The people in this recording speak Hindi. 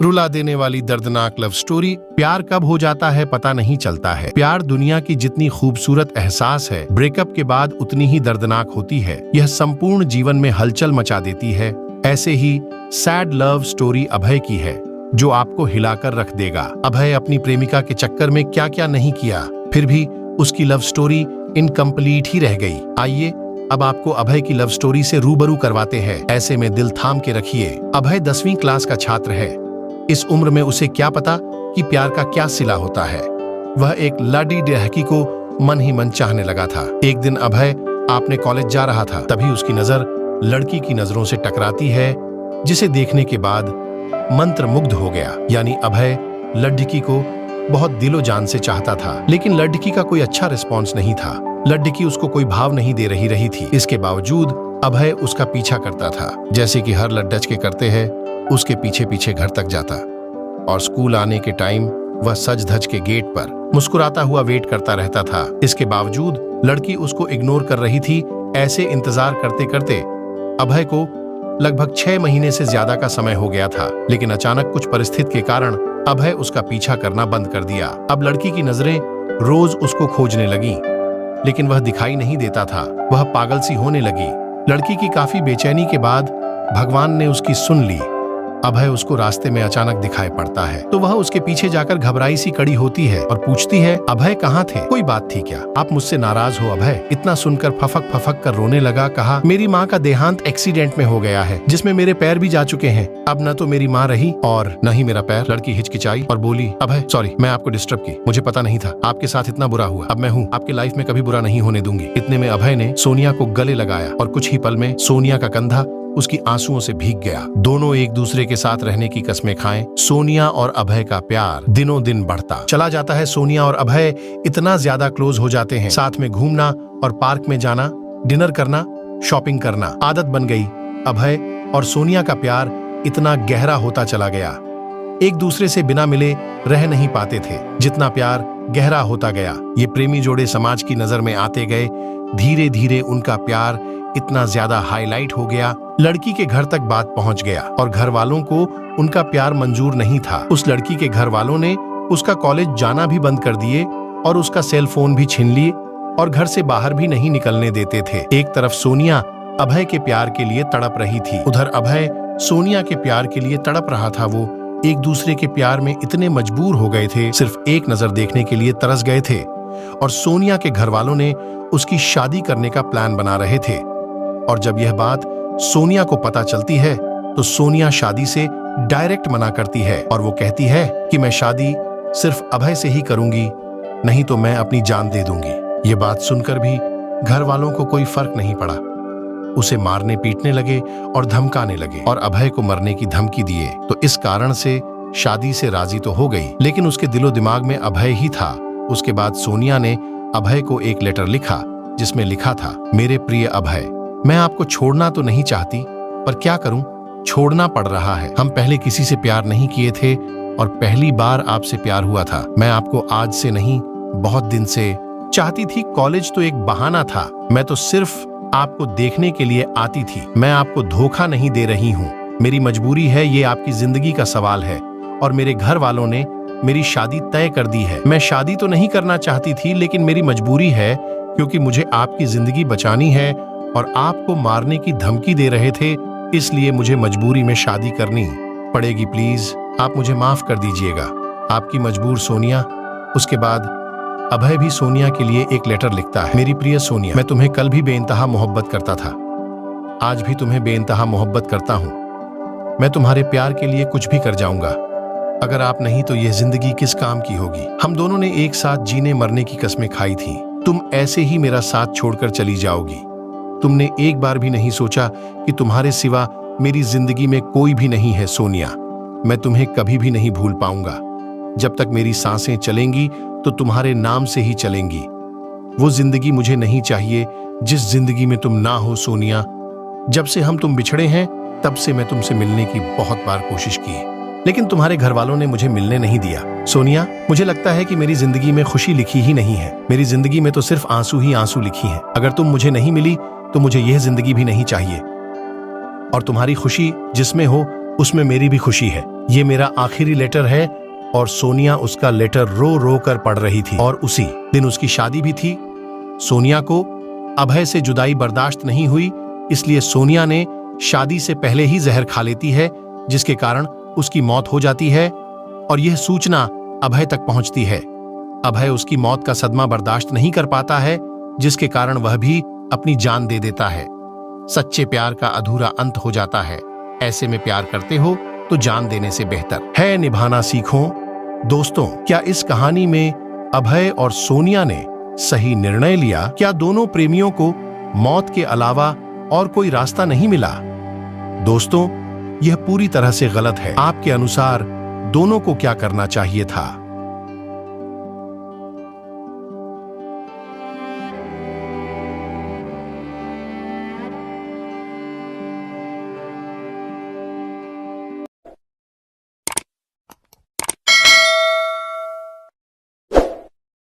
रुला देने वाली दर्दनाक लव स्टोरी। प्यार कब हो जाता है पता नहीं चलता है। प्यार दुनिया की जितनी खूबसूरत एहसास है, ब्रेकअप के बाद उतनी ही दर्दनाक होती है। यह संपूर्ण जीवन में हलचल मचा देती है। ऐसे ही सैड लव स्टोरी अभय की है, जो आपको हिलाकर रख देगा। अभय अपनी प्रेमिका के चक्कर में क्या क्या नहीं किया, फिर भी उसकी लव स्टोरी इनकम्प्लीट ही रह गई। आइए अब आपको अभय की लव स्टोरी से रूबरू करवाते हैं। ऐसे में दिल थाम के रखिए। अभय 10वीं क्लास का छात्र है। इस उम्र में उसे क्या पता कि प्यार का क्या सिला होता है। वह एक लाडी डहकी को मन ही मन चाहने लगा था। एक दिन अभय अपने कॉलेज जा रहा था, तभी उसकी नजर लड़की की नजरों से टकराती है, जिसे देखने के बाद मंत्रमुग्ध हो गया। यानी अभय लड़की को बहुत दिलो जान से चाहता था, लेकिन लड़की का कोई अच्छा रिस्पॉन्स नहीं था। लड़की उसको कोई भाव नहीं दे रही थी। इसके बावजूद अभय उसका पीछा करता था, जैसे कि हर लड्डच के करते हैं। उसके पीछे पीछे घर तक जाता और स्कूल आने के टाइम वह सज धज के गेट पर मुस्कुराता हुआ वेट करता रहता था। इसके बावजूद लड़की उसको इग्नोर कर रही थी। ऐसे इंतजार करते करते अभय को लगभग 6 महीने से ज्यादा का समय हो गया था, लेकिन अचानक कुछ परिस्थिति के कारण अभय उसका पीछा करना बंद कर दिया। अब लड़की की नजरें रोज उसको खोजने लगी, लेकिन वह दिखाई नहीं देता था। वह पागल सी होने लगी। लड़की की काफी बेचैनी के बाद भगवान ने उसकी सुन ली। अभय उसको रास्ते में अचानक दिखाई पड़ता है, तो वह उसके पीछे जाकर घबराई सी खड़ी होती है और पूछती है, अभय कहाँ थे? कोई बात थी क्या? आप मुझसे नाराज हो? अभय इतना सुनकर फफक फफक कर रोने लगा। कहा, मेरी माँ का देहांत एक्सीडेंट में हो गया है, जिसमें मेरे पैर भी जा चुके हैं। अब न तो मेरी माँ रही और न ही मेरा पैर। लड़की हिचकिचाई और बोली, अभय सॉरी, मैं आपको डिस्टर्ब की, मुझे पता नहीं था आपके साथ इतना बुरा हुआ। अब मैं हूँ, आपकी लाइफ में कभी बुरा नहीं होने दूंगी। इतने में अभय ने सोनिया को गले लगाया और कुछ ही पल में सोनिया का कंधा उसकी आंसुओं से भीग गया। दोनों एक दूसरे के साथ रहने की कसमें खाएं। सोनिया और अभय का प्यार दिनों दिन बढ़ता चला जाता है। सोनिया और अभय इतना ज्यादा क्लोज हो जाते हैं, साथ में घूमना और पार्क में जाना, डिनर करना, शॉपिंग करना आदत बन गई। अभय और सोनिया का प्यार इतना गहरा होता चला गया, एक दूसरे से बिना मिले रह नहीं पाते थे। जितना प्यार गहरा होता गया, ये प्रेमी जोड़े समाज की नजर में आते गए। धीरे धीरे उनका प्यार इतना ज्यादा हाईलाइट हो गया, लड़की के घर तक बात पहुंच गया और घर वालों को उनका प्यार मंजूर नहीं था। उस लड़की के घर वालों ने उसका कॉलेज जाना भी बंद कर दिए और उसका सेल फोन भी छीन लिए और घर से बाहर भी नहीं निकलने देते थे। एक तरफ सोनिया अभय के प्यार के लिए तड़प रही थी, उधर अभय सोनिया के प्यार के लिए तड़प रहा था। वो एक दूसरे के प्यार में इतने मजबूर हो गए थे, सिर्फ एक नजर देखने के लिए तरस गए थे। और सोनिया के घर वालों ने उसकी शादी करने का प्लान बना रहे थे। और जब यह बात सोनिया को पता चलती है, तो सोनिया शादी से डायरेक्ट मना करती है और वो कहती है कि मैं शादी सिर्फ अभय से ही करूंगी, नहीं तो मैं अपनी जान दे दूंगी। ये बात सुनकर भी घर वालों को कोई फर्क नहीं पड़ा। उसे मारने पीटने लगे और धमकाने लगे और अभय को मरने की धमकी दिए। तो इस कारण से शादी से राजी तो हो गई, लेकिन उसके दिलो दिमाग में अभय ही था। उसके बाद सोनिया ने अभय को एक लेटर लिखा, जिसमें लिखा था, मेरे प्रिय अभय, मैं आपको छोड़ना तो नहीं चाहती, पर क्या करूं, छोड़ना पड़ रहा है। हम पहले किसी से प्यार नहीं किए थे और पहली बार आपसे प्यार हुआ था। मैं आपको आज से नहीं, बहुत दिन से चाहती थी। कॉलेज तो एक बहाना था, मैं तो सिर्फ आपको देखने के लिए आती थी। मैं आपको धोखा नहीं दे रही हूँ, मेरी मजबूरी है, ये आपकी जिंदगी का सवाल है और मेरे घर वालों ने मेरी शादी तय कर दी है। मैं शादी तो नहीं करना चाहती थी, लेकिन मेरी मजबूरी है, क्योंकि मुझे आपकी जिंदगी बचानी है और आपको मारने की धमकी दे रहे थे, इसलिए मुझे मजबूरी में शादी करनी पड़ेगी। प्लीज आप मुझे माफ कर दीजिएगा, आपकी मजबूर सोनिया। उसके बाद अभय भी सोनिया के लिए एक लेटर लिखता है, मेरी प्रिय सोनिया, मैं तुम्हें कल भी बेइंतहा मोहब्बत करता था, आज भी तुम्हें बेइंतहा मोहब्बत करता हूँ। मैं तुम्हारे प्यार के लिए कुछ भी कर जाऊंगा। अगर आप नहीं तो यह जिंदगी किस काम की होगी। हम दोनों ने एक साथ जीने मरने की कसमें खाई थी, तुम ऐसे ही मेरा साथ छोड़कर चली जाओगी। तुमने एक बार भी नहीं सोचा कि तुम्हारे सिवा मेरी जिंदगी में कोई भी नहीं है। सोनिया, मैं तुम्हें कभी भी नहीं भूल पाऊंगा। जब तक मेरी सांसें चलेंगी तो तुम्हारे नाम से ही चलेंगी। वो जिंदगी मुझे नहीं चाहिए जिस जिंदगी में तुम ना हो। सोनिया, जब से तुम बिछड़े हैं, तब से मैं तुमसे मिलने की बहुत बार कोशिश की, लेकिन तुम्हारे घर वालों ने मुझे मिलने नहीं दिया। सोनिया, मुझे लगता है कि मेरी जिंदगी में खुशी लिखी ही नहीं है। मेरी जिंदगी में तो सिर्फ आंसू ही आंसू लिखी हैं। अगर तुम मुझे नहीं मिली तो मुझे यह जिंदगी भी नहीं चाहिए। और तुम्हारी खुशी जिसमें हो उसमें मेरी भी खुशी है। ये मेरा आखिरी लेटर है। और सोनिया उसका लेटर रो रो कर पढ़ रही थी और उसी दिन उसकी शादी भी थी। सोनिया को अभय से जुदाई बर्दाश्त नहीं हुई, इसलिए सोनिया ने शादी से पहले ही जहर खा लेती है, जिसके कारण उसकी मौत हो जाती है और यह सूचना अभय तक पहुंचती है। अभय उसकी मौत का सदमा बर्दाश्त नहीं कर पाता है, जिसके कारण वह भी अपनी जान दे देता है। सच्चे प्यार का अधूरा अंत हो जाता है। ऐसे में प्यार करते हो तो जान देने से बेहतर है निभाना सीखो। दोस्तों, क्या इस कहानी में अभय और सोनिया ने सही निर्णय लिया? क्या दोनों प्रेमियों को मौत के अलावा और कोई रास्ता नहीं मिला? दोस्तों, यह पूरी तरह से गलत है। आपके अनुसार दोनों को क्या करना चाहिए था?